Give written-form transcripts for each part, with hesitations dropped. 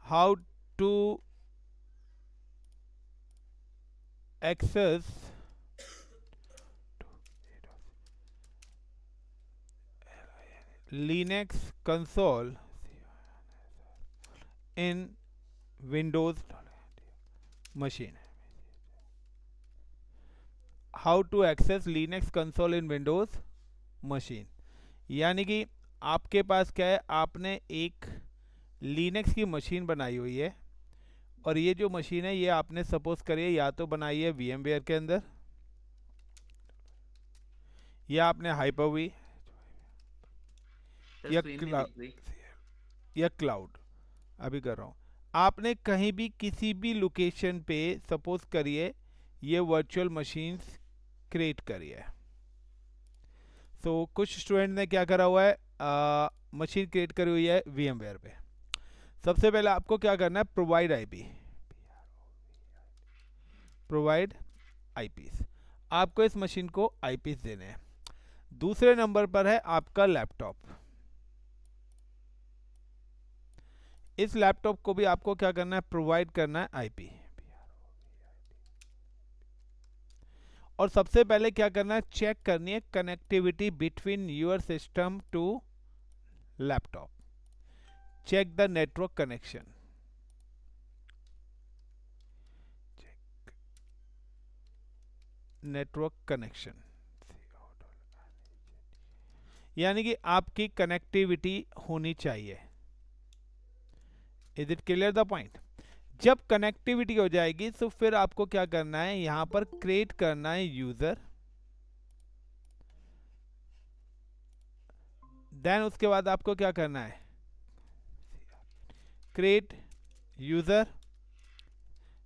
how to access Linux console in Windows machine. How to access Linux console in Windows machine. यानी कि आपके पास क्या है, आपने एक लिनक्स की मशीन बनाई हुई है, और ये जो मशीन है ये आपने सपोज करिए या तो बनाई है VMware के अंदर, या आपने हाइपर-वी, सर या स्क्रीन नहीं क्ला दिख रही। या क्लाउड, अभी कर रहा हूँ। आपने कहीं भी किसी भी लोकेशन पे सपोज करिए ये वर्चुअल मशीन्स क्रिएट करी है। सो कुछ स्टूडेंट ने क्या करा हुआ है, मशीन क्रिएट करी हुई है VMware पे। सबसे पहले आपको क्या करना है, प्रोवाइड आईपी, प्रोवाइड आईपीस, आपको इस मशीन को आईपीस देने हैं। दूसरे नंबर पर है आपका लैपटॉप। इस लैपटॉप को भी आपको क्या करना है, प्रोवाइड करना है आईपी। और सबसे पहले क्या करना है, चेक करनी है connectivity between your system to laptop. Check the network connection, network connection, यानी कि आपकी कनेक्टिविटी होनी चाहिए। Is it clear the point? जब कनेक्टिविटी हो जाएगी तो फिर आपको क्या करना है, यहां पर क्रिएट करना है यूजर। देन उसके बाद आपको क्या करना है, क्रिएट यूजर,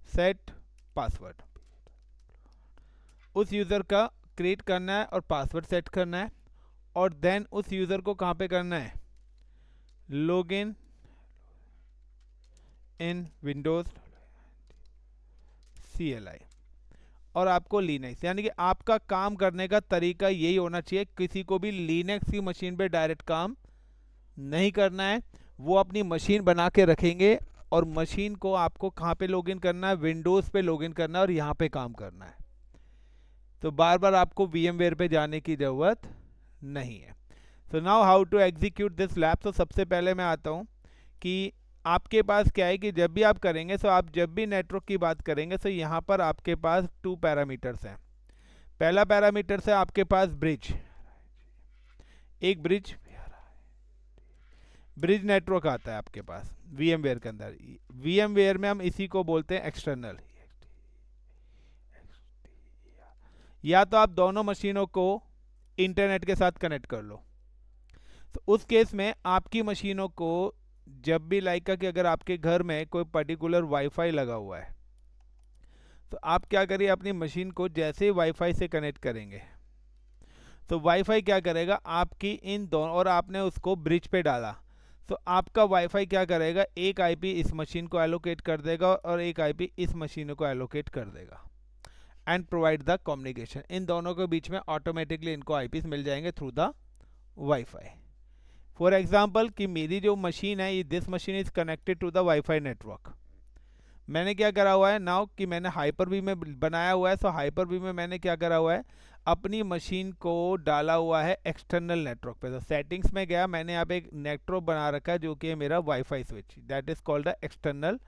सेट पासवर्ड। उस यूजर का क्रिएट करना है और पासवर्ड सेट करना है, और देन उस यूजर को कहां पे करना है, लॉग इन विंडोज CLI। और आपको लिनक्स, यानी कि आपका काम करने का तरीका यही होना चाहिए, किसी को भी लिनक्स की मशीन पे डायरेक्ट काम नहीं करना है। वो अपनी मशीन बना के रखेंगे, और मशीन को आपको कहाँ पे लॉगिन करना है, विंडोज़ पे लॉगिन करना है, और यहाँ पे काम करना है। तो बार बार आपको VMware पे जाने की ज़रूरत नहीं है। So now how to execute this lab. तो सबसे पहले मैं आता हूँ कि आपके पास क्या है कि जब भी आप करेंगे, सो आप जब भी नेटवर्क की बात करेंगे, सो यहाँ पर आपके पास 2 पैरामीटर्स हैं। पहला पैरामीटर है आपके पास ब्रिज, एक ब्रिज, ब्रिज नेटवर्क आता है आपके पास VMware के अंदर। VMware में हम इसी को बोलते हैं एक्सटर्नल। या तो आप दोनों मशीनों को इंटरनेट के साथ कनेक्ट कर लो। तो उस केस में आपकी मशीनों को जब भी लाइक का कि अगर आपके घर में कोई पर्टिकुलर वाईफाई लगा हुआ है, तो आप क्या करिए, अपनी मशीन को जैसे ही वाईफाई से कनेक्ट करेंगे, तो वाईफाई क्या करेगा, आपकी इन दोनों, और आपने उसको ब्रिज पे डाला, तो आपका वाईफाई क्या करेगा, एक आईपी इस मशीन को एलोकेट कर देगा और एक आईपी इस मशीन को एलोकेट कर देगा, एंड प्रोवाइड द कम्युनिकेशन। इन दोनों के बीच में ऑटोमेटिकली इनको आईपीस मिल जाएंगे through the WiFi. For example कि मेरी जो मशीन है, this machine is connected to the WiFi network. मैंने क्या करा हुआ है नाउ कि मैंने हाइपर वी में बनाया हुआ है। सो हाइपर वी में मैंने क्या करा हुआ है, अपनी मशीन को डाला हुआ है एक्सटर्नल नेटवर्क पे। तो सेटिंग्स में गया, मैंने यहाँ पे एक नेटवर्क बना रखा है जो कि है मेरा wifi switch, that is called the external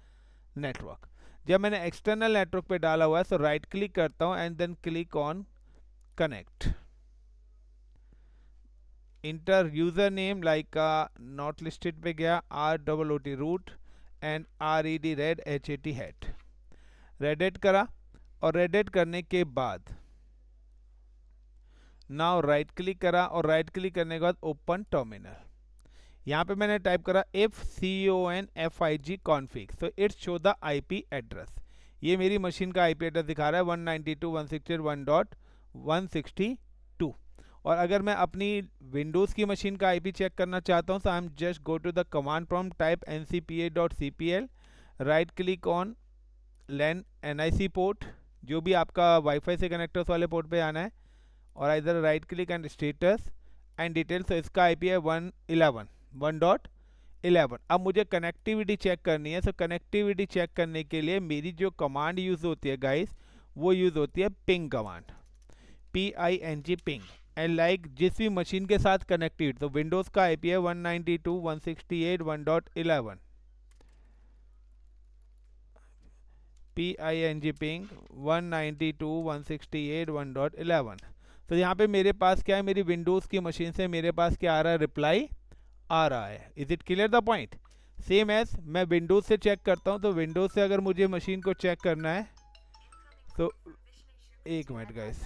network. जब मैंने एक्सटर्नल नेटवर्क पे डाला हुआ है, सो राइट क्लिक करता हूँ and then click on connect. Enter user name like not listed पे गया, ROOT root and RED red HAT hat, रेडेट करा। और रेडेट करने के बाद नाउ राइट क्लिक करा, और राइट क्लिक करने के बाद ओपन टर्मिनल। यहाँ पे मैंने टाइप करा FCONFIG config, so it's show the IP address. ये मेरी मशीन का IP एड्रेस दिखा रहा है 192.168.1.162। और अगर मैं अपनी विंडोज़ की मशीन का IP चेक करना चाहता हूँ, तो I am just go to the command prompt, type ncpa.cpl, right click on LAN NIC port, जो भी आपका वाईफाई से कनेक्टर्स वाले पोर्ट पे आना है, और इधर right click and status and details. तो इसका IP है 111 11। अब मुझे कनेक्टिविटी चेक करनी है। सो कनेक्टिविटी चेक करने के लिए मेरी जो कमांड यूज़ होती है गाइस, वो यूज़ होती है ping command, PING ping. And like जिस भी मशीन के साथ कनेक्टेड, तो विंडोज़ का IP है 192.168.1.11, PING पिंग 192.168.1.11। तो यहाँ पे मेरे पास क्या है, मेरी विंडोज़ की मशीन से मेरे पास क्या आ रहा है, रिप्लाई आ रहा है। Is it clear the point? Same as मैं विंडोज़ से चेक करता हूँ, तो विंडोज़ से अगर मुझे मशीन को चेक करना है तो एक मिनट गाइस।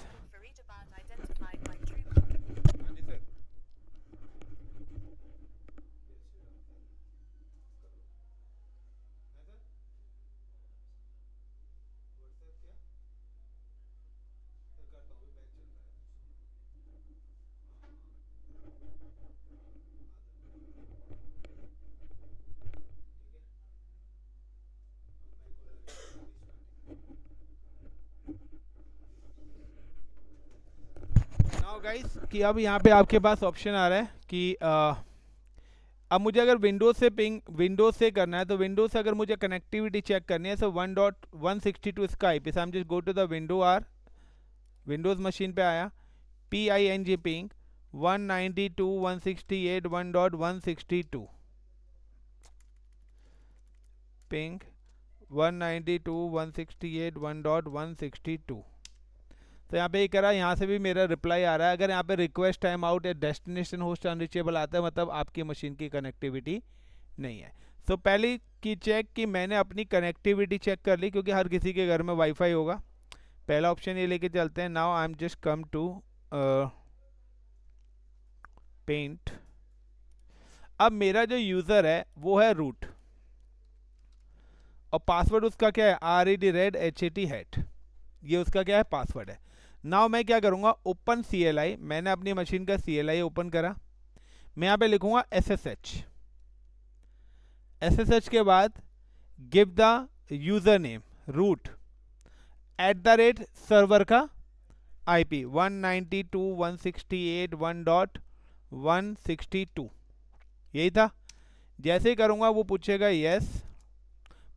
नाउ गाइस कि अब यहाँ पे आपके पास ऑप्शन आ रहा है कि अब मुझे अगर विंडोज से करना है, तो विंडोज से अगर मुझे कनेक्टिविटी चेक करनी है, सो 1.162 इसका IP, so I am just go to the Windows machine पे आया, PING पिंग 192.168.1.162 पिंग 192.168.1.162। तो यहाँ पे ये करा, यहाँ से भी मेरा रिप्लाई आ रहा है। अगर यहाँ पे रिक्वेस्ट टाइम आउट या डेस्टिनेशन होस्ट अनरीचेबल आता है, मतलब आपकी मशीन की कनेक्टिविटी नहीं है। तो पहली की चेक कि मैंने अपनी कनेक्टिविटी चेक कर ली, क्योंकि हर किसी के घर में वाईफाई होगा। पहला ऑप्शन ये लेके चलते हैं। Now I am just come to Paint. अब मेरा जो यूज़र है वो है रूट, और पासवर्ड उसका क्या है, RED_HAT। ये उसका क्या है, पासवर्ड है। नाउ मैं क्या करूँगा, ओपन CLI, मैंने अपनी मशीन का CLI ओपन करा। मैं यहाँ पे लिखूँगा SSH के बाद give the user name root @ server का IP 192.168.1.162, यही था। जैसे ही करूँगा वो पूछेगा यस,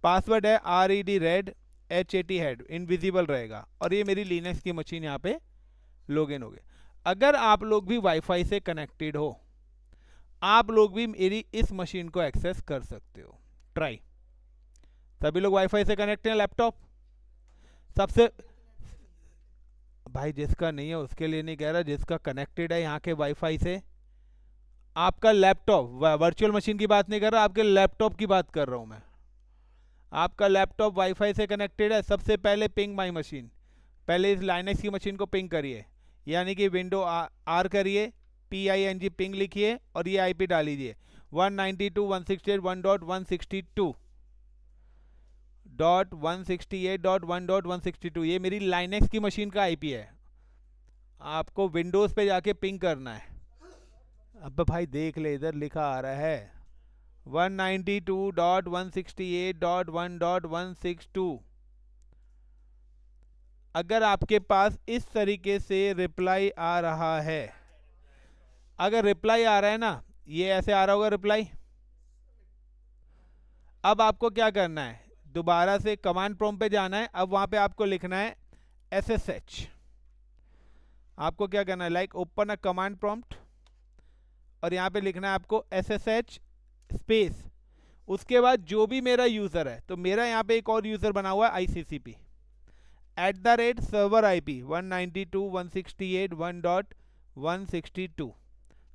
पासवर्ड है RED_HAT, इनविजिबल रहेगा, और ये मेरी लिनक्स की मशीन यहाँ पे लॉगिन हो गई। अगर आप लोग भी वाईफाई से कनेक्टेड हो, आप लोग भी मेरी इस मशीन को एक्सेस कर सकते हो। ट्राई। सभी लोग वाईफाई से कनेक्ट हैं लैपटॉप? सबसे भाई जिसका नहीं है उसके लिए नहीं कह रहा, जिसका कनेक्टेड है यहाँ के वाईफाई से, आपका लैपटॉप, वर्चुअल मशीन की बात नहीं कर रहा, आपके लैपटॉप की बात कर रहा हूँ मैं। आपका लैपटॉप वाईफाई से कनेक्टेड है, सबसे पहले पिंग माई मशीन, पहले इस लाइनक्स की मशीन को पिंग करिए, यानी कि विंडो आर करिए, PING पिंग लिखिए और ये IP डाल लीजिए 192.168.1.162, ये मेरी लाइनक्स की मशीन का IP है। आपको विंडोज़ पे जाके पिंग करना है। अब भाई देख ले, इधर लिखा आ रहा है 192.168.1.162। अगर आपके पास इस तरीके से रिप्लाई आ रहा है, अगर रिप्लाई आ रहा है ना, ये ऐसे आ रहा होगा रिप्लाई। अब आपको क्या करना है, दोबारा से कमांड प्रॉम्प्ट पे जाना है। अब वहां पे आपको लिखना है SSH। आपको क्या करना है, like open a command prompt, और यहाँ पे लिखना है आपको SSH स्पेस, उसके बाद जो भी मेरा यूज़र है, तो मेरा यहाँ पे एक और यूज़र बना हुआ है ICCP @ सर्वर IP 192.168.1.162।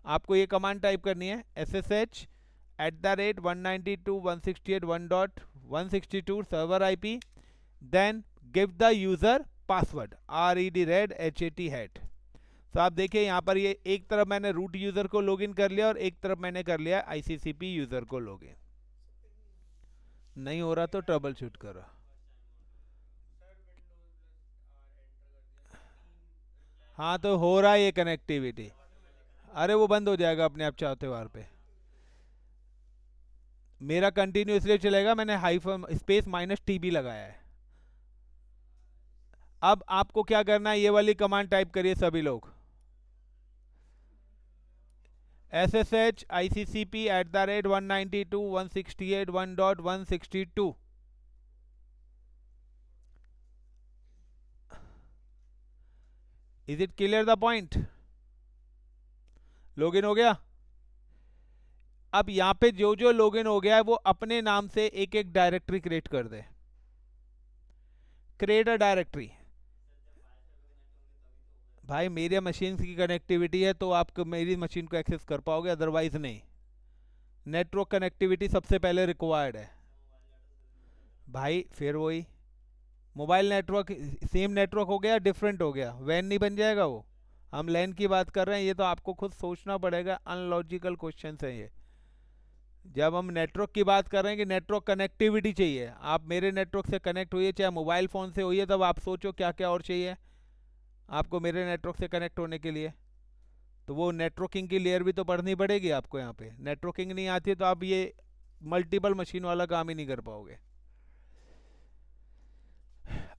आपको ये कमांड टाइप करनी है, SSH @ 192.168.1.162 server IP, then give the user password RED_HAT। तो आप देखिए यहाँ पर, ये एक तरफ मैंने रूट यूज़र को लॉगिन कर लिया और एक तरफ मैंने कर लिया ICCP यूज़र को लॉगिन। नहीं हो रहा तो ट्रबल शूट करो। हाँ तो हो रहा है ये कनेक्टिविटी। अरे वो बंद हो जाएगा अपने आप चाहते वार पे। मेरा कंटिन्यू इसलिए चलेगा, मैंने हाइफन स्पेस -TB लगाया है। अब आपको क्या करना है, ये वाली कमांड टाइप करिए सभी लोग, sshICCP@192.168.1.162. Is it clear the point? Login हो गया? अब यहां पे जो जो लॉगिन हो गया है वो अपने नाम से एक एक डायरेक्टरी क्रिएट कर दे। Create a directory. भाई मेरे मशीन की कनेक्टिविटी है तो आप मेरी मशीन को एक्सेस कर पाओगे, अदरवाइज नहीं। नेटवर्क कनेक्टिविटी सबसे पहले रिक्वायर्ड है भाई। फिर वही मोबाइल नेटवर्क, सेम नेटवर्क हो गया डिफरेंट हो गया, वैन नहीं बन जाएगा वो। हम लैन की बात कर रहे हैं, ये तो आपको खुद सोचना पड़ेगा। अनलॉजिकल क्वेश्चन है ये। जब हम नेटवर्क की बात कर रहे हैं कि नेटवर्क कनेक्टिविटी चाहिए, आप मेरे नेटवर्क से कनेक्ट हुई है चाहे मोबाइल फ़ोन से हुई है, तब आप सोचो क्या क्या और चाहिए आपको मेरे नेटवर्क से कनेक्ट होने के लिए। तो वो नेटवर्किंग की लेयर भी तो पढ़नी पड़ेगी आपको। यहाँ पे नेटवर्किंग नहीं आती है तो आप ये मल्टीपल मशीन वाला काम ही नहीं कर पाओगे।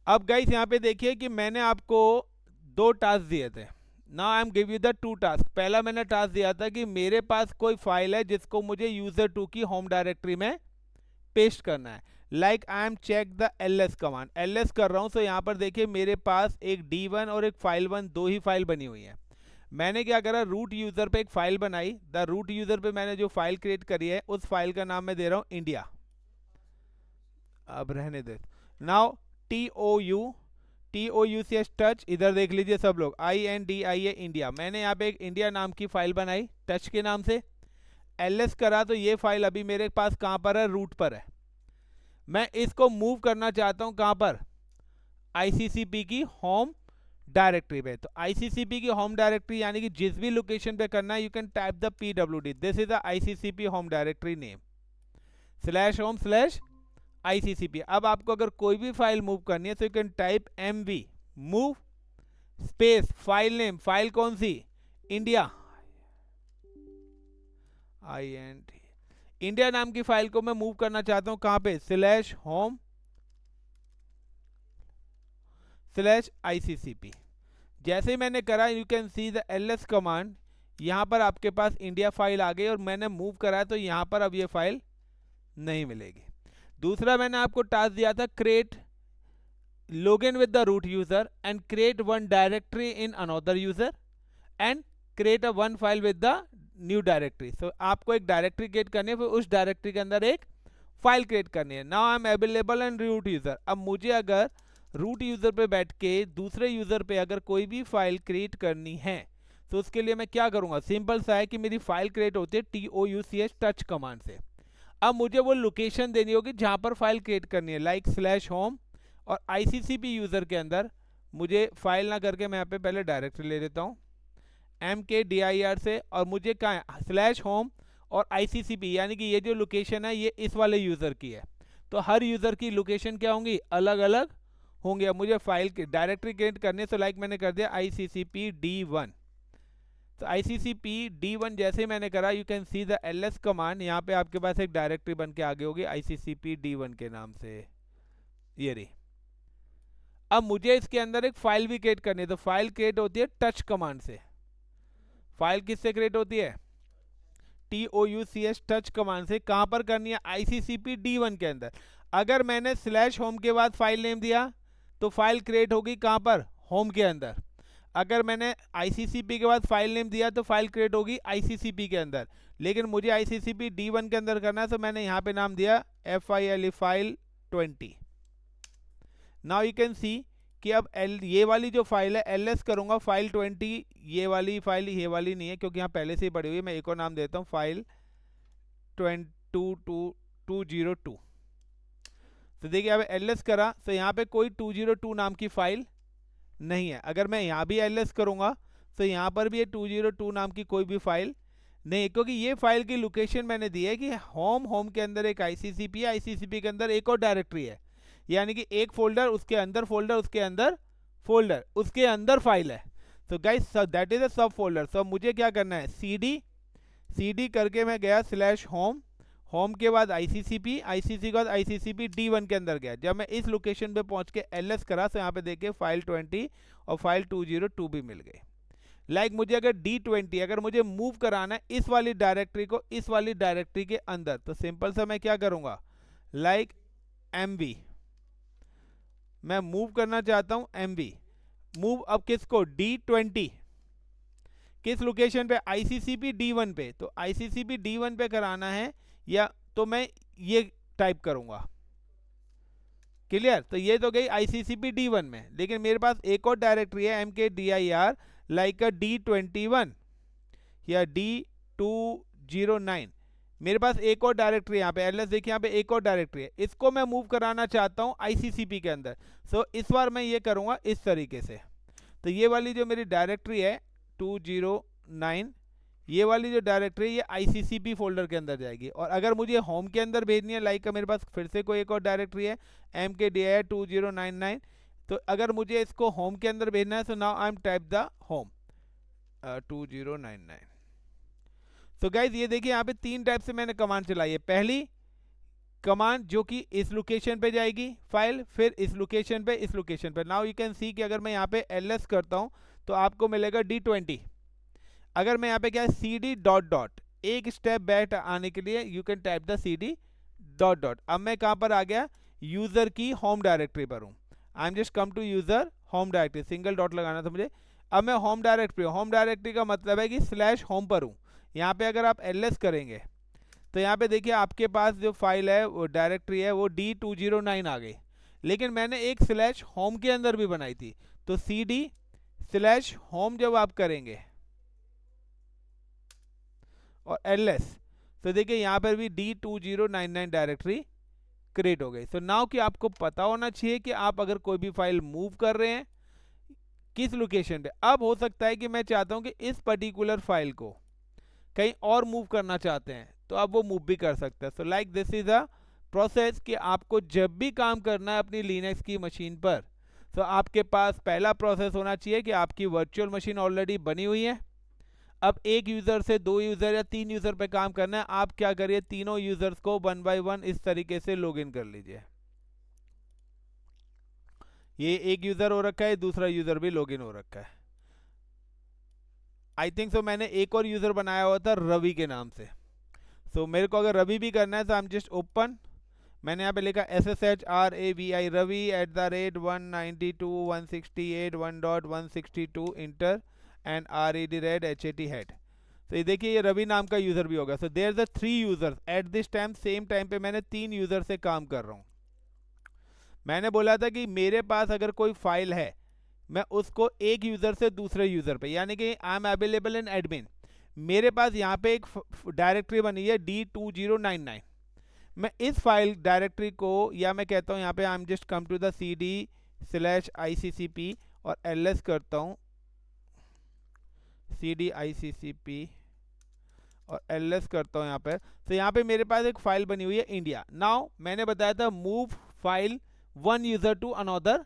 अब गाइस यहाँ पे देखिए कि मैंने आपको 2 टास्क दिए थे। Now I M give you the 2 task. पहला मैंने टास्क दिया था कि मेरे पास कोई फाइल है जिसको मुझे यूजर2 की होम डायरेक्टरी में पेस्ट करना है। Like I am check the ls command, ls कर रहा हूँ। तो यहाँ पर देखिए मेरे पास एक d1 और एक file1 दो ही फाइल बनी हुई है। मैंने क्या करा, रूट यूजर पे एक फाइल बनाई। द रूट यूजर पे मैंने जो फाइल क्रिएट करी है उस फाइल का नाम मैं दे रहा हूँ इंडिया। अब रहने दे। नाउ TOUCH टच, इधर देख लीजिए सब लोग, INDIA इंडिया। मैंने यहाँ पे एक इंडिया नाम की फाइल बनाई टच के नाम से। ls करा तो ये फाइल अभी मेरे पास कहाँ पर है, रूट पर है। मैं इसको मूव करना चाहता हूँ कहाँ पर, ICCP की होम डायरेक्टरी पे। तो ICCP की होम डायरेक्टरी यानी कि जिस भी लोकेशन पे करना है, you can type the PWD, this is the ICCP home directory name /home/ICCP। अब आपको अगर कोई भी फाइल मूव करनी है तो you can type MV move space file name, file कौन सी, इंडिया, IND इंडिया नाम की फाइल को मैं मूव करना चाहता हूं कहां पे, /home/ICCP। जैसे ही मैंने करा, you can see the ls command, यहां पर आपके पास इंडिया फाइल आ गई और मैंने मूव करा तो यहां पर अब ये फाइल नहीं मिलेगी। दूसरा मैंने आपको टास्क दिया था, create login with the root user and create one directory in another user and create a one file with the new directory। so आपको एक डायरेक्टरी क्रिएट करनी है, फिर उस डायरेक्टरी के अंदर एक फाइल क्रिएट करनी है। Now I am available and root user. अब मुझे अगर रूट यूजर पे बैठ के दूसरे यूजर पे अगर कोई भी फाइल क्रिएट करनी है तो उसके लिए मैं क्या करूंगा, सिंपल सा है कि मेरी फाइल क्रिएट होती है TOUCH टच कमांड से। अब मुझे वो लोकेशन देनी होगी जहां पर फाइल क्रिएट करनी है, लाइक /home, और ICCP यूजर के अंदर मुझे फाइल ना करके मैं यहाँ पे पहले डायरेक्टरी ले लेता हूँ MKDIR से, और मुझे कहाँ है, /home और ICCP, यानी कि ये जो लोकेशन है ये इस वाले यूजर की है। तो हर यूजर की लोकेशन क्या होंगी, अलग अलग होंगे। अब मुझे फाइल की डायरेक्टरी क्रिएट करने से लाइक मैंने कर दिया ICCP D1। तो ICCP D1 जैसे मैंने करा, you can see the ls command, यहाँ पे आपके पास एक डायरेक्टरी बन के आगे होगी ICCP D1 के नाम से, ये रही। अब मुझे इसके अंदर एक फाइल भी क्रिएट करनी है। तो फाइल क्रिएट होती है टच कमांड से। फाइल किससे क्रिएट होती है, TOUCH टच कमांड से। कहां पर करनी है, ICCP D1 के अंदर। अगर मैंने /home के बाद फाइल नेम दिया तो फाइल क्रिएट होगी कहां पर, होम के अंदर। अगर मैंने ICCP के बाद फाइल नेम दिया तो फाइल क्रिएट होगी ICCP के अंदर। लेकिन मुझे ICCP D1 के अंदर करना है तो मैंने यहाँ पे नाम दिया FILE file 20। Now you can see कि अब ये वाली जो फाइल है ls करूंगा फाइल 20, ये वाली फाइल, ये वाली नहीं है क्योंकि यहाँ पहले से ही पड़ी हुई है। मैं एक और नाम देता हूँ फाइल 202। तो देखिए अब ls करा तो यहाँ पे कोई 202 नाम की फाइल नहीं है। अगर मैं यहाँ भी ls करूंगा तो यहाँ पर भी ये 202 नाम की कोई भी फाइल नहीं, क्योंकि ये फाइल की लोकेशन मैंने दी है कि होम के अंदर एक ICCP है, ICCP के अंदर एक और डायरेक्टरी है, यानी कि एक फोल्डर, उसके अंदर फोल्डर, उसके अंदर फोल्डर, उसके अंदर फाइल है। तो गाइस दैट इज अ सब फोल्डर। तो मुझे क्या करना है, CD करके मैं गया /home के बाद ICCP के बाद ICCP D1 के अंदर गया। जब मैं इस लोकेशन पे पहुंच के ls करा तो यहाँ पे देखिए फाइल 20 और फाइल 202 भी मिल गई। मुझे अगर D20 अगर मुझे मूव कराना है इस वाली डायरेक्टरी को इस वाली डायरेक्टरी के अंदर, तो सिंपल सा मैं क्या करूंगा, MV मैं मूव करना चाहता हूं MV मूव, अब किसको, D20 किस लोकेशन पे, ICCP D1 पे, तो ICCP D1 पे कराना है या तो मैं ये टाइप करूंगा, क्लियर। तो ये तो गई ICCP D1 में, लेकिन मेरे पास एक और डायरेक्टरी है MKDIR लाइक D21 या D209, मेरे पास एक और डायरेक्टरी यहाँ पे LS, देखिए यहाँ पे एक और डायरेक्टरी है, इसको मैं मूव कराना चाहता हूँ ICCP के अंदर। सो इस बार मैं ये करूँगा इस तरीके से, तो ये वाली जो मेरी डायरेक्टरी है 209, ये वाली जो डायरेक्टरी है ये ICCP फोल्डर के अंदर जाएगी। और अगर मुझे होम के अंदर भेजनी है, लाइक मेरे पास फिर से कोई एक और डायरेक्टरी है MKDIR 2099, तो अगर मुझे इसको होम के अंदर भेजना है, so now I M type the home 2099। तो गाइज ये देखिए यहाँ पे 3 टाइप से मैंने कमांड चलाई है। पहली कमांड जो कि इस लोकेशन पे जाएगी फाइल, फिर इस लोकेशन पे, इस लोकेशन पे। नाउ यू कैन सी कि अगर मैं यहाँ पे LS करता हूँ तो आपको मिलेगा D20। अगर मैं यहाँ पे क्या CD डॉट डॉट, एक स्टेप बैक आने के लिए you can type the CD dot dot. अब मैं कहाँ पर आ गया, यूजर की होम डायरेक्टरी पर हूँ। I am just come to user home directory, single dot लगाना था मुझे। अब मैं होम डायरेक्टरी, होम डायरेक्टरी का मतलब है कि स्लैश होम पर हूँ। यहाँ पे अगर आप LS करेंगे तो यहाँ पे देखिए आपके पास जो फाइल है वो डायरेक्टरी है वो D209 आ गई, लेकिन मैंने एक स्लैश होम के अंदर भी बनाई थी। तो CD स्लैश होम जब आप करेंगे और LS, तो देखिए यहाँ पर भी D2099 डायरेक्टरी क्रिएट हो गई। सो नाउ कि आपको पता होना चाहिए कि आप अगर कोई भी फाइल मूव कर रहे हैं किस लोकेशन पे। अब हो सकता है कि मैं चाहता हूं कि इस पर्टिकुलर फाइल को कहीं और मूव करना चाहते हैं, तो आप वो मूव भी कर सकते हैं। So like this is a process कि आपको जब भी काम करना है अपनी लिनक्स की मशीन पर, तो आपके पास पहला प्रोसेस होना चाहिए कि आपकी वर्चुअल मशीन ऑलरेडी बनी हुई है। अब एक यूज़र से 2 यूज़र या 3 यूज़र पे काम करना है, आप क्या करिए, तीनों यूज़र्स को 1 बाय 1 इस तरीके से लॉगिन कर लीजिए। ये एक यूज़र हो रखा है, दूसरा यूज़र भी लॉगिन हो रखा है। आई थिंक सो मैंने एक और यूज़र बनाया हुआ था रवि के नाम से। सो मेरे को अगर रवि भी करना है तो आई एम जस्ट ओपन, मैंने यहाँ पे लिखा SSHRAVI Ravi @192.168.1.162 enter and RED HAT। तो ये देखिए ये रवि नाम का यूज़र भी होगा। So there the 3 users at this time, same time पे मैंने 3 यूज़र से काम कर रहा हूँ। मैंने बोला था कि मेरे पास अगर कोई फाइल है मैं उसको एक यूज़र से दूसरे यूज़र पे, यानी कि आई एम अवेलेबल इन एडमिन, मेरे पास यहाँ पे एक डायरेक्टरी बनी है D2099, मैं इस फाइल डायरेक्टरी को, या मैं कहता हूँ यहाँ पे I am just come to the CD/ICCP और LS करता हूँ CD/ICCP और LS करता हूँ यहाँ पर। तो यहाँ पे मेरे पास एक फाइल बनी हुई है इंडिया। नाउ मैंने बताया था move file 1 user to another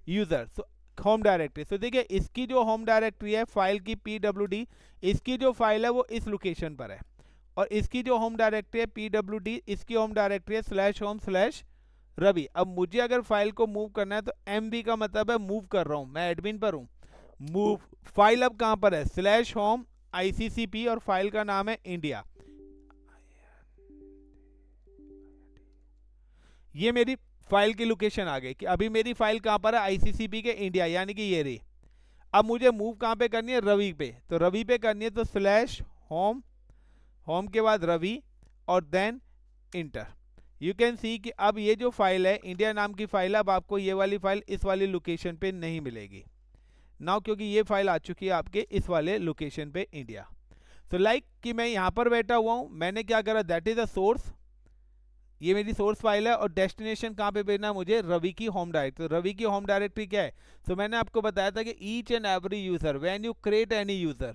user, so home directory. तो देखिए इसकी जो होम डायरेक्टरी है फाइल की PWD, इसकी जो फाइल है वो इस लोकेशन पर है, और इसकी जो होम डायरेक्टरी है PWD, इसकी होम डायरेक्टरी है /home/रवि। अब मुझे अगर फाइल को मूव करना है तो MV का मतलब है मूव कर रहा हूँ, मैं एडमिन पर हूँ। मूव फाइल अब कहाँ पर है, /home ICCP और फाइल का नाम है इंडिया। ये मेरी फाइल की लोकेशन आ गई कि अभी मेरी फाइल कहाँ पर है, ICCP के इंडिया, यानी कि ये रही। अब मुझे मूव कहाँ पे करनी है, रवि पे। तो रवि पे करनी है तो /home, होम के बाद रवि और then enter. You can see कि अब ये जो फाइल है इंडिया नाम की फाइल, अब आपको ये वाली फाइल इस वाली लोकेशन पे नहीं मिलेगी नाउ, क्योंकि ये फाइल आ चुकी है आपके इस वाले लोकेशन पे इंडिया। तो लाइक कि मैं यहाँ पर बैठा हुआ हूँ, मैंने क्या करा, दैट इज अ सोर्स, ये मेरी सोर्स फाइल है, और डेस्टिनेशन कहाँ पे भेजना मुझे, रवि की होम डायरेक्टरी। तो रवि की होम डायरेक्टरी क्या है, तो मैंने आपको बताया था कि each and every user when you create any user,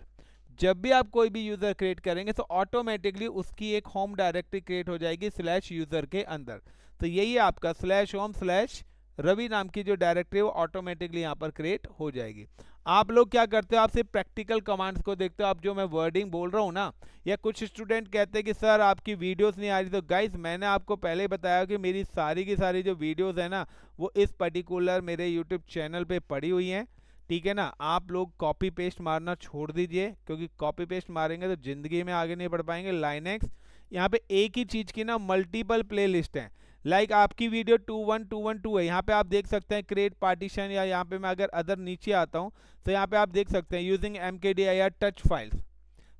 जब भी आप कोई भी यूजर क्रिएट करेंगे तो ऑटोमेटिकली उसकी एक होम डायरेक्टरी क्रिएट हो जाएगी /यूजर के अंदर। तो यही है आपका /home/रवि नाम की जो डायरेक्टरी है वो ऑटोमेटिकली यहाँ पर क्रिएट हो जाएगी। आप लोग क्या करते हो, आप सिर्फ प्रैक्टिकल कमांड्स को देखते हो। आप जो मैं वर्डिंग बोल रहा हूँ ना, या कुछ स्टूडेंट कहते हैं कि सर आपकी वीडियोस नहीं आ रही, तो गाइस मैंने आपको पहले ही बताया कि मेरी सारी की सारी जो वीडियोस है ना वो इस पर्टिकुलर मेरे यूट्यूब चैनल पे पड़ी हुई हैं। ठीक है ना। आप लोग कॉपी पेस्ट मारना छोड़ दीजिए, क्योंकि कॉपी पेस्ट मारेंगे तो ज़िंदगी में आगे नहीं बढ़ पाएंगे। लाइनेक्स यहाँ पे एक ही चीज़ की ना मल्टीपल प्ले लिस्ट हैं। लाइक आपकी वीडियो 21212 है, यहाँ पे आप देख सकते हैं क्रिएट पार्टीशन, या यहाँ पे मैं अगर अदर नीचे आता हूँ तो यहाँ पे आप देख सकते हैं यूजिंग mkdir टच फाइल्स।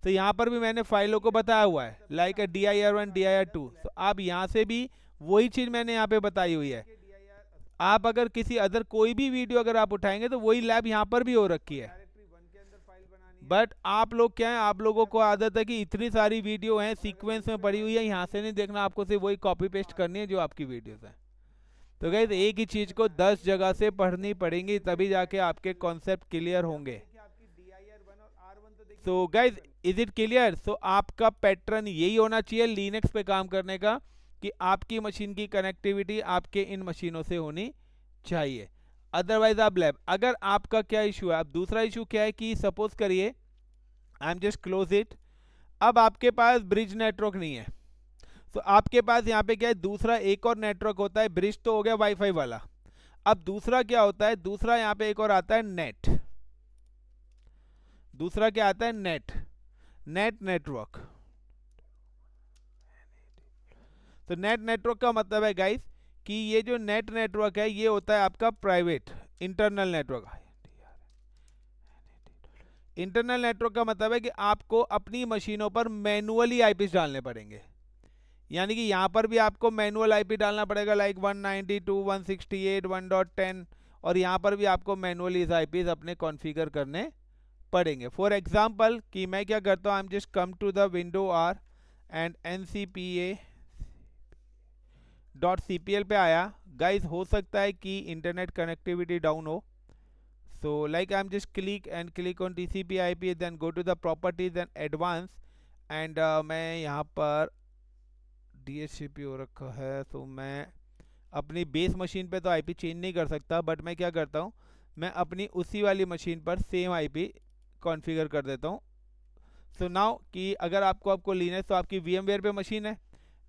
तो यहाँ पर भी मैंने फाइलों को बताया हुआ है, लाइक dir1 dir2। तो आप यहाँ से भी वही चीज़ मैंने यहाँ पे बताई हुई है। आप अगर किसी अदर कोई भी वीडियो अगर आप उठाएंगे तो वही लैब यहाँ पर भी हो रखी है। बट आप लोग क्या है, आप लोगों को आदत है कि इतनी सारी वीडियो हैं सीक्वेंस में पड़ी हुई है, यहाँ से नहीं देखना, आपको सिर्फ वही कॉपी पेस्ट करनी है जो आपकी वीडियोस है। तो गाइस एक ही चीज़ को 10 जगह से पढ़नी पड़ेंगी, तभी जाके आपके कॉन्सेप्ट क्लियर होंगे। So guys is it clear? So आपका पैटर्न यही होना चाहिए लिनक्स पे काम करने का, कि आपकी मशीन की कनेक्टिविटी आपके इन मशीनों से होनी चाहिए, अदरवाइज आप लैब। अगर आपका क्या इशू है, अब दूसरा इशू क्या है कि सपोज करिए, आई एम जस्ट क्लोज इट, अब आपके पास ब्रिज नेटवर्क नहीं है। तो आपके पास यहाँ पे क्या है, दूसरा एक और नेटवर्क होता है। ब्रिज तो हो गया वाईफाई वाला, अब दूसरा क्या होता है, दूसरा यहाँ पे एक और आता है नेट। दूसरा क्या आता है, नेट, नेट नेटवर्क। तो नेट नेटवर्क का मतलब है गाइस कि ये जो नेट नेटवर्क है ये होता है आपका private internal network. Internal network का मतलब है कि आपको अपनी मशीनों पर मैनुअली आईपी डालने पड़ेंगे, यानी कि यहाँ पर भी आपको मैनुअल आईपी डालना पड़ेगा, लाइक 192.168.1.10, और यहाँ पर भी आपको मैनुअली इस आईपीज अपने कॉन्फ़िगर करने पड़ेंगे। फॉर एग्जांपल कि मैं क्या करता हूँ, I am just come to the window R and ncpa.cpl पे आया। गाइस हो सकता है कि इंटरनेट कनेक्टिविटी डाउन हो, so like I'm just click on TCP IP, then go to the properties and advanced, and मैं यहाँ पर DHCP हो रखा है, तो मैं अपनी बेस मशीन पे तो आईपी चेंज नहीं कर सकता, बट मैं क्या करता हूँ, मैं अपनी उसी वाली मशीन पर सेम आईपी कॉन्फ़िगर कर देता हूँ। सो नाउ कि अगर आपको लिनक्स, तो आपकी VMware पे मशीन है।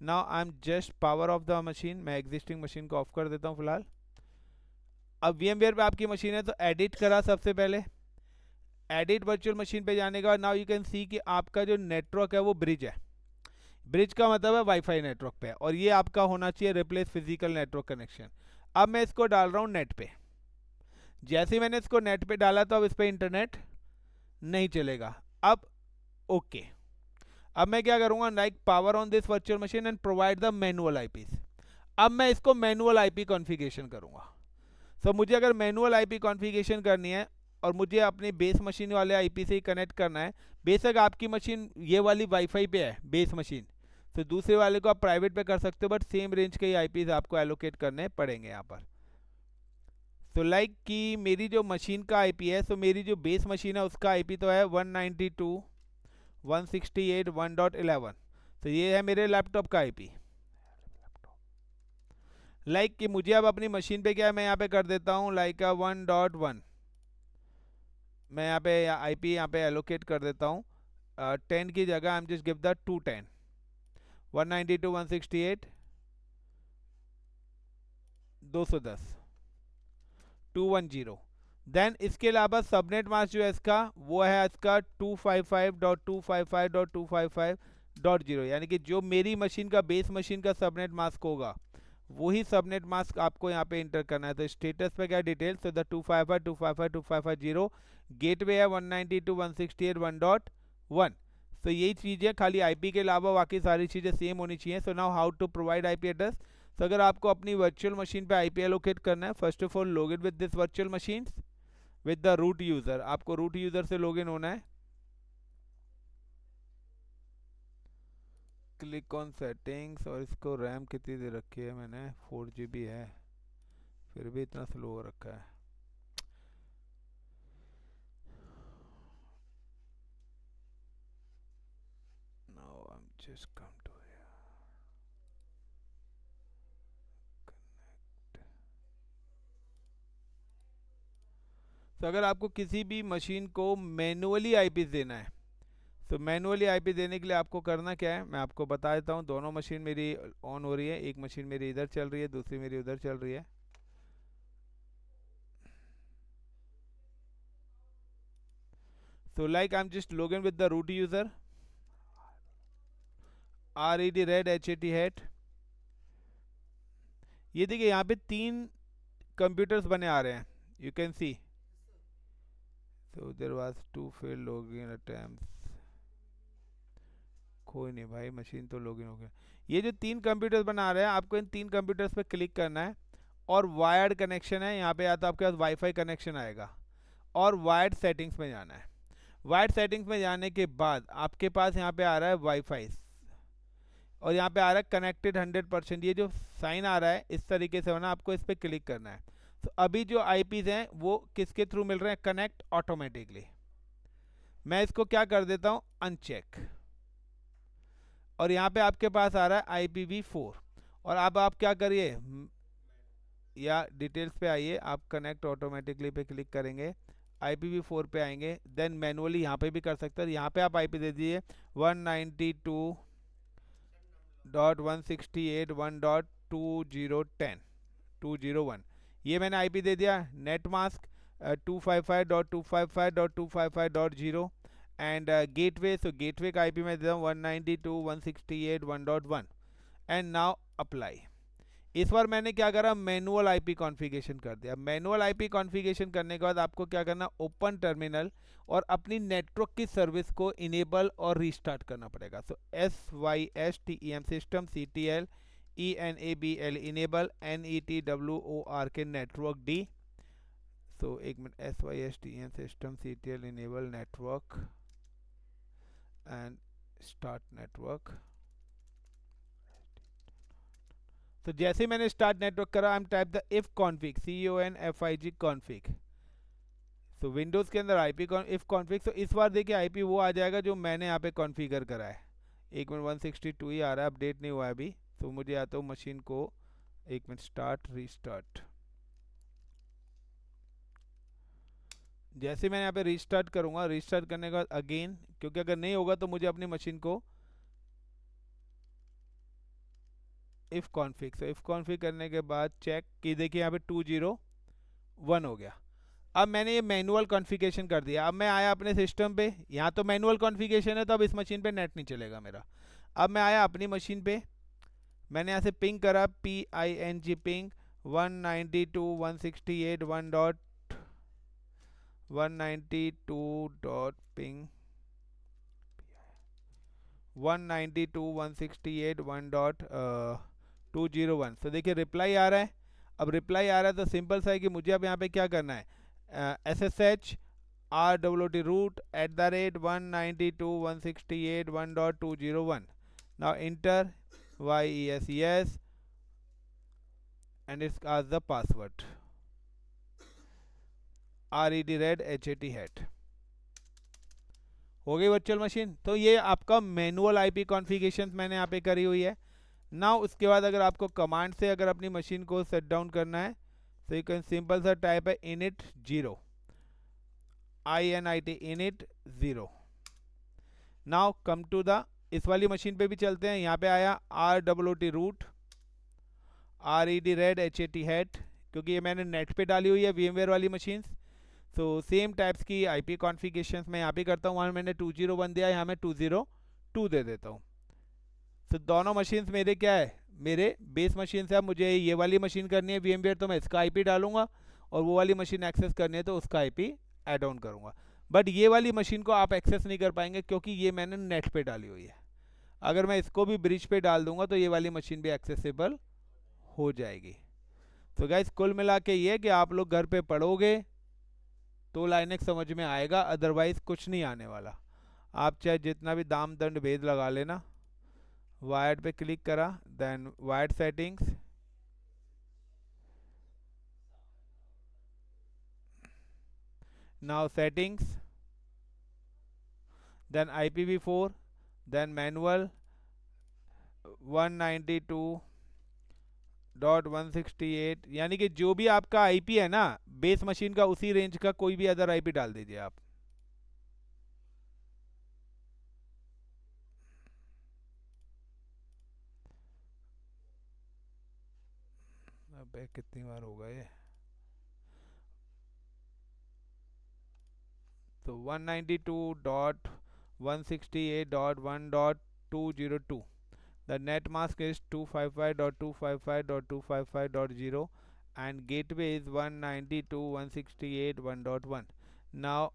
Now I am just power of the machine, मैं एग्जिस्टिंग मशीन को ऑफ कर देता हूँ फिलहाल। अब VMware पे आपकी मशीन है तो एडिट करा, सबसे पहले एडिट वर्चुअल मशीन पे जाने का। नाउ यू कैन सी कि आपका जो नेटवर्क है वो ब्रिज है। ब्रिज का मतलब है वाईफाई नेटवर्क पे, और ये आपका होना चाहिए रिप्लेस फिजिकल नेटवर्क कनेक्शन। अब मैं इसको डाल रहा हूँ नेट पे। जैसे ही मैंने इसको नेट पे डाला तो अब इस पर इंटरनेट नहीं चलेगा। अब ओके, अब मैं क्या करूँगा, like power on this virtual machine and provide the manual IPs. अब मैं इसको मैनुअल आईपी कॉन्फ़िगरेशन करूँगा। तो मुझे अगर मैनुअल आईपी कॉन्फ़िगरेशन करनी है और मुझे अपनी बेस मशीन वाले आईपी से ही कनेक्ट करना है, बेशक आपकी मशीन ये वाली वाईफाई पे है बेस मशीन, तो दूसरे वाले को आप प्राइवेट पे कर सकते हो, बट सेम रेंज के ही आईपीज आपको एलोकेट करने पड़ेंगे यहाँ पर। तो लाइक कि मेरी जो मशीन का आईपी है, तो मेरी जो बेस मशीन है उसका आईपी तो है 192.168.1.11। तो ये है मेरे लैपटॉप का आईपी। लाइक कि मुझे अब अपनी मशीन पे क्या है, मैं यहाँ पे कर देता हूँ लाइक 1.1, मैं यहाँ पे आईपी यहाँ पे एलोकेट कर देता हूँ 10 की जगह I am just give the 210 192.168.210 210। Then इसके अलावा सबनेट मास्क जो है इसका वो है इसका 255.255.255.0, यानी कि जो मेरी मशीन का बेस मशीन का सबनेट मास्क होगा वही सबनेट मास्क आपको यहाँ पे इंटर करना है। तो स्टेटस पे क्या डिटेल्स, तो द 255.255.255.0 गेटवे है 192.168.1.1। तो यही चीज़ है, खाली आईपी के अलावा बाकी सारी चीज़ें सेम होनी चाहिए। So now how to provide IP address. तो अगर आपको अपनी वर्चुअल मशीन पे आईपी एलोकेट करना है, first of all log in with this virtual machine with the root user. आपको रूट यूज़र से लॉग इन होना है। क्लिक ऑन सेटिंग्स, और इसको रैम कितनी दे रखी है मैंने, 4 GB है, फिर भी इतना स्लो हो रखा है। Now I am just come to connect. तो अगर आपको किसी भी मशीन को मैनुअली आईपी देना है, तो मैनुअली आईपी देने के लिए आपको करना क्या है, मैं आपको बता देता हूँ। दोनों मशीन मेरी ऑन हो रही है, एक मशीन मेरी इधर चल रही है, दूसरी मेरी उधर चल रही है। So like I'm just login with the root user, red hat. ये देखिए यहाँ पे 3 कंप्यूटर्स बने आ रहे हैं, you can see. So there was 2 fail login attempts. कोई नहीं भाई, मशीन तो लॉगिन हो गया. ये जो 3 कंप्यूटर्स बना रहे हैं, आपको इन 3 कंप्यूटर्स पे क्लिक करना है और वायर्ड कनेक्शन है यहाँ पे, या तो आपके पास वाईफाई कनेक्शन आएगा और वायर्ड सेटिंग्स में जाना है. वायर्ड सेटिंग्स में जाने के बाद आपके पास यहाँ पे आ रहा है वाईफाई और यहाँ पे आ रहा है कनेक्टेड 100%. ये जो साइन आ रहा है इस तरीके से होना, आपको इस पर क्लिक करना है. तो अभी जो आईपीज हैं वो किसके थ्रू मिल रहे हैं? Connect automatically. मैं इसको क्या कर देता हूँ, अनचेक. और यहाँ पे आपके पास आ रहा है IPv4. और अब आप क्या करिए, या डिटेल्स पे आइए, आप कनेक्ट ऑटोमेटिकली पे क्लिक करेंगे, IPv4 पे आएंगे, देन मैनुअली यहाँ पे भी कर सकते हैं. यहाँ पे आप आईपी दे दीजिए 192.168.1.2010 ये मैंने आईपी दे दिया. Net mask 255.255.255.0 and gateway. So gateway का आईपी मैं देता हूँ 192.168.1.1 एंड नाउ अप्लाई. इस बार मैंने क्या करा, मैनुअल आईपी कॉन्फ़िगरेशन कर दिया. मैनुअल आईपी कॉन्फ़िगरेशन करने के बाद आपको क्या करना, ओपन टर्मिनल और अपनी नेटवर्क की सर्विस को इनेबल और रीस्टार्ट करना पड़ेगा. सो SYSTEM system CTL ENABL enable NETWOR के नेटवर्क D. सो एक minute, SYSTEM system CTL enable network and start network. तो जैसे ही मैंने स्टार्ट नेटवर्क करा, I am type the if config CONFIG config. So Windows के अंदर IP इफ कॉन्फिग. तो इस बार देखिए IP वो आ जाएगा जो मैंने यहाँ पे कॉन्फ़िगर करा है. एक मिनट, 162 ही आ रहा है, अपडेट नहीं हुआ है अभी. तो मुझे आता हूँ मशीन को, एक मिनट, स्टार्ट रीस्टार्ट. जैसे मैंने यहाँ पे रीस्टार्ट करूँगा, रीस्टार्ट करने के बाद अगेन, क्योंकि अगर नहीं होगा तो मुझे अपनी मशीन को if config. So if config करने के बाद चेक कि देखिए यहाँ पे 201 हो गया. अब मैंने ये मैनुअल कॉन्फ़िगरेशन कर दिया. अब मैं आया अपने सिस्टम पे, यहाँ तो मैनुअल कॉन्फ़िगरेशन है तो अब इस मशीन पे नेट नहीं चलेगा मेरा. अब मैं आया अपनी मशीन पे, मैंने यहाँ से पिंग करा, PING पिंग 192.168.1.192.ping 192.168.1.201. तो देखिए रिप्लाई आ रहा है. अब रिप्लाई आ रहा है तो सिंपल सा है कि मुझे अब यहाँ पे क्या करना है, SSH RWT root @192.168.1.201. now enter yes and it's ask the password red hat. हो गई वर्चुअल मशीन. तो ये आपका मैनुअल आईपी कॉन्फ़िगरेशन मैंने यहाँ पे करी हुई है. नाउ उसके बाद अगर आपको कमांड से अगर अपनी मशीन को सेट डाउन करना है, तो यू कैन सिंपल सा टाइप है init 0 INIT init 0. Now come to the, इस वाली मशीन पे भी चलते हैं. यहाँ पे आया RWT root red hat, क्योंकि ये मैंने नेट पे डाली हुई है VMware वाली मशीन. तो सेम टाइप्स की आईपी कॉन्फ़िगरेशन मैं यहाँ पे करता हूँ. वहाँ मैंने 201 दिया, यहाँ मैं 202 दे देता हूँ. तो दोनों मशीन्स मेरे क्या है, मेरे बेस मशीन से. अब मुझे ये वाली मशीन करनी है VMware, तो मैं इसका आईपी डालूंगा, और वो वाली मशीन एक्सेस करनी है तो उसका आईपी ऐड ऑन करूँगा. बट ये वाली मशीन को आप एक्सेस नहीं कर पाएंगे क्योंकि ये मैंने नेट पे डाली हुई है. अगर मैं इसको भी ब्रिज पे डाल दूंगा तो ये वाली मशीन भी एक्सेसिबल हो जाएगी. तो गाइस कुल मिला के ये कि आप लोग घर पे पढ़ोगे तो लाइनेक्स समझ में आएगा, अदरवाइज कुछ नहीं आने वाला. आप चाहे जितना भी दाम दंड भेद लगा लेना. वायर्ड पे क्लिक करा, then wired settings, now settings, then IPv4, देन मैनुअल 192.168, यानी कि जो भी आपका आईपी है ना बेस मशीन का, उसी रेंज का कोई भी अदर आईपी डाल दीजिए आप. अबे कितनी बार होगा ये. So 192.168.1.202. The net mask is 255.255.255.0 and gateway is 192.168.1.1. Now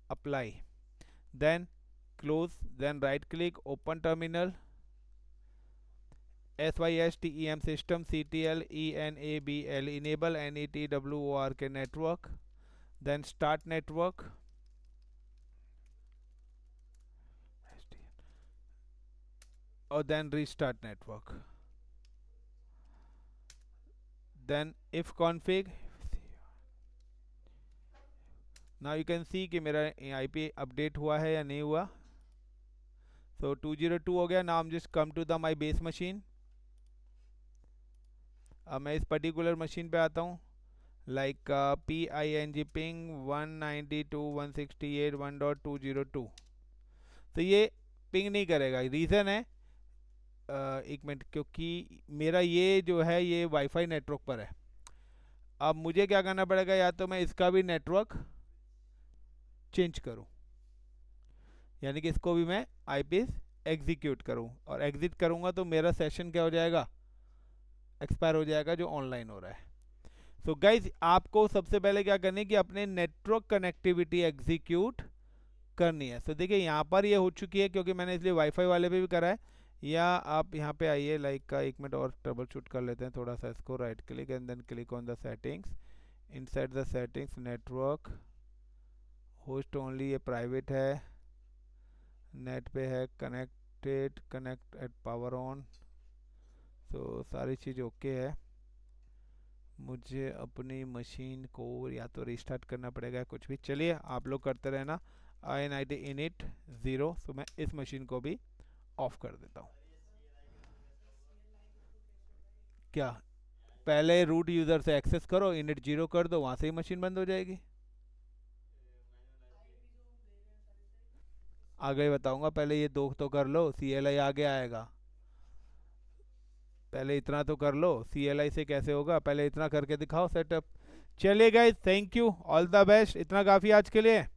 apply, then close, then right click, open terminal, SYSTEM system CTL ENABL enable NETWORK network, then start network, or then restart network, then if config. Now you can see कि मेरा IP update हुआ है या नहीं हुआ. So 202 हो गया. Now I'm just come to the my base machine. अब मैं इस पर्टिकुलर मशीन पे आता हूँ, लाइक PING पिंग 192.168.1.202. तो ये पिंग नहीं करेगा. रीज़न है एक मिनट, क्योंकि मेरा ये जो है ये वाईफाई नेटवर्क पर है. अब मुझे क्या करना पड़ेगा, या तो मैं इसका भी नेटवर्क चेंज करूं, यानी कि इसको भी मैं आईपी एग्जीक्यूट करूं, और एग्जिट करूंगा तो मेरा सेशन क्या हो जाएगा, एक्सपायर हो जाएगा जो ऑनलाइन हो रहा है. सो गाइज आपको सबसे पहले क्या करनी है कि अपने नेटवर्क कनेक्टिविटी एग्जीक्यूट करनी है. सो देखिए यहाँ पर ये हो चुकी है क्योंकि मैंने इसलिए वाईफाई वाले पे भी करा है. या आप यहाँ पे आइए, लाइक का 1 मिनट और ट्रबल शूट कर लेते हैं थोड़ा सा इसको. Right click and then click on the settings. Inside the settings network host only, ये प्राइवेट है, नेट पे है, connected, connect at power on. तो सारी चीज़ ओके है. मुझे अपनी मशीन को या तो रिस्टार्ट करना पड़ेगा, कुछ भी. चलिए आप लोग करते रहना. INIT init 0. तो मैं इस मशीन को भी ऑफ कर देता हूँ. क्या, पहले रूट यूज़र से एक्सेस करो, इनिट 0 कर दो, वहाँ से ही मशीन बंद हो जाएगी. आगे बताऊंगा, पहले ये दो तो कर लो, CLI आगे आएगा. पहले इतना तो कर लो. CLI से कैसे होगा, पहले इतना करके दिखाओ सेटअप. चलिए guys, thank you, all the best. इतना काफ़ी आज के लिए.